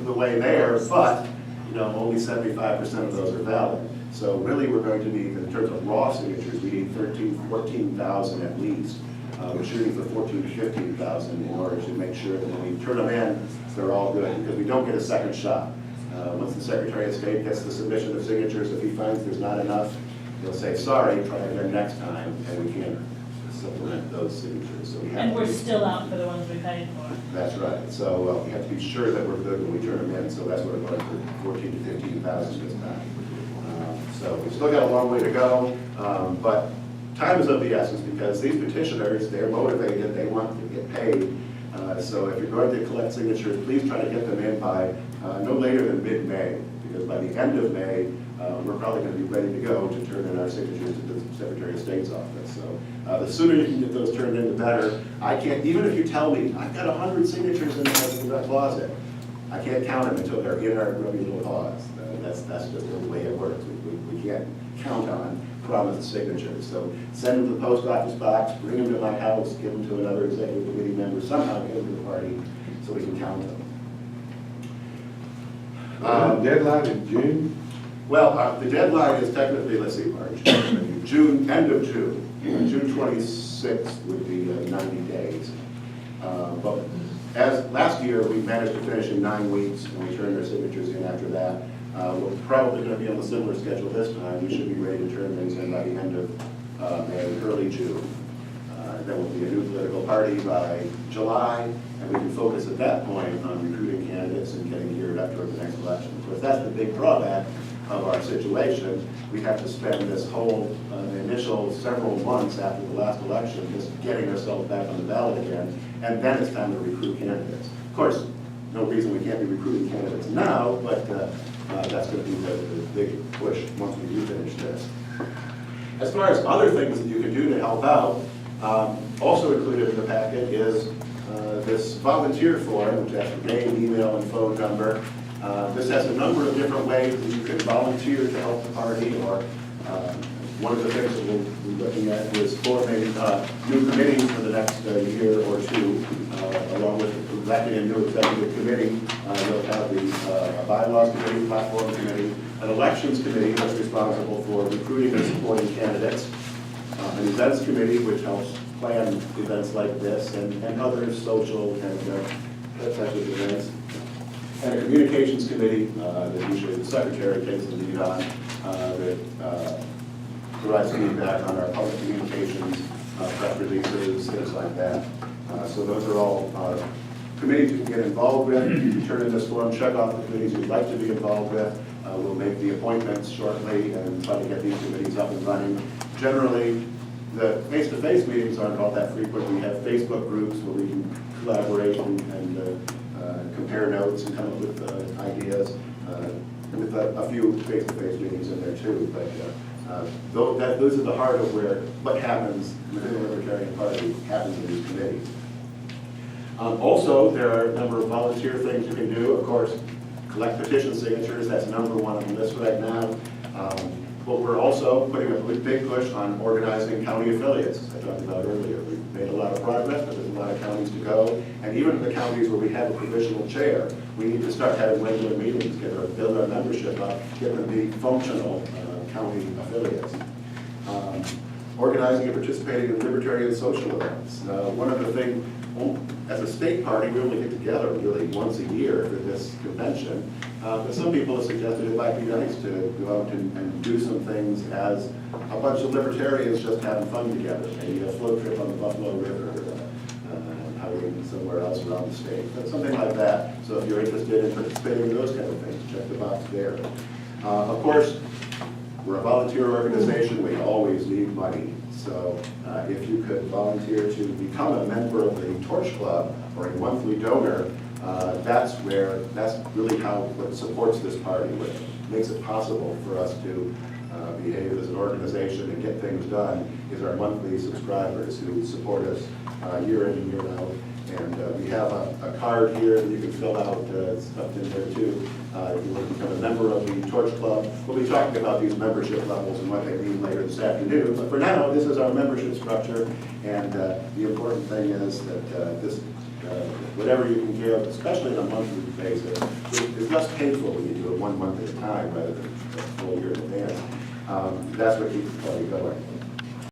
the way there, but only 75% of those are valid. So really we're going to need, in terms of raw signatures, we need 14,000 at least. We're shooting for 14,000 to 15,000 in order to make sure that when we turn them in, they're all good, because we don't get a second shot. Once the Secretary of State gets the submission of signatures, if he finds there's not enough, he'll say, sorry, try again next time, and we can't supplement those signatures. So we have And we're still out for the ones we paid for. That's right. So we have to be sure that we're good when we turn them in. So that's what we're going for 14,000 to 15,000 this time. So we've still got a long way to go, but time is of the essence because these petitioners, they're motivated, they want to get paid. So if you're going to collect signatures, please try to get them in by no later than mid-May, because by the end of May, we're probably going to be ready to go to turn in our signatures to the Secretary of State's office. So the sooner you can get those turned in, the better. I can't, even if you tell me, I've got 100 signatures in the closet, I can't count them until they're in our grubby little paws. That's just the way it works. We can't count on promised signatures. So send them to the post office box, bring them to my house, give them to another executive committee member, somehow get them to the party so we can count them. Deadline in June? Well, the deadline is technically, let's see, March, June, end of June. June 26th would be 90 days. But as last year, we managed to finish in 9 weeks, and we turned our signatures in after that. We're probably going to be on a similar schedule this time. We should be ready to turn things in by the end of May, early June. There will be a new political party by July, and we can focus at that point on recruiting candidates and getting geared up toward the next election. Of course, that's the big drawback of our situation. We have to spend this whole initial several months after the last election just getting ourselves back on the ballot again, and then it's time to recruit candidates. Of course, no reason we can't be recruiting candidates now, but that's going to be the big push once we do finish this. As far as other things that you can do to help out, also included in the packet is this volunteer form, which has your name, email, and phone number. This has a number of different ways that you can volunteer to help the party, or one of the things that we'll be looking at is forming new committees for the next year or two, along with electing a new executive committee. You'll have the bylaws committee, platform committee, an elections committee that's responsible for recruiting and supporting candidates, an events committee which helps plan events like this and other social and types of events, and a communications committee that usually the secretary takes the lead on that provides feedback on our public communications, press releases, things like that. So those are all committees you can get involved with. You can turn in this form, check off the committees you'd like to be involved with. We'll make the appointments shortly and try to get these committees up and running. Generally, the face-to-face meetings aren't all that frequent. We have Facebook groups where we can collaborate and compare notes and come up with ideas, with a few face-to-face meetings in there too. But those are the heart of where what happens within the Libertarian Party happens in these committees. Also, there are a number of volunteer things you can do. Of course, collect petition signatures. That's number one on the list right now. But we're also putting a big push on organizing county affiliates, as I talked about earlier. We've made a lot of progress, but there's a lot of counties to go. And even in the counties where we have a provisional chair, we need to start having regular meetings, build our membership up, get them to be functional county affiliates. Organizing and participating in libertarian social events. One of the things, as a state party, we only get together really once a year for this convention. But some people have suggested it might be nice to go out and do some things as a bunch of libertarians just having fun together. Maybe a float trip on the Buffalo River, hiking somewhere else around the state, but something like that. So if you're interested in participating in those kind of things, check the box there. Of course, we're a volunteer organization. We always need money. So if you could volunteer to become a member of the Torch Club or a monthly donor, that's really what supports this party, what makes it possible for us to behave as an organization and get things done, is our monthly subscribers who support us year in and year out. And we have a card here that you can fill out, stuff in there too. If you want to become a member of the Torch Club, we'll be talking about these membership levels and what they mean later this afternoon. But for now, this is our membership structure, and the important thing is that this whatever you can give, especially on a monthly basis. It's less painful when you do it 1 month at a time rather than a full year in advance. That's what keeps the party going.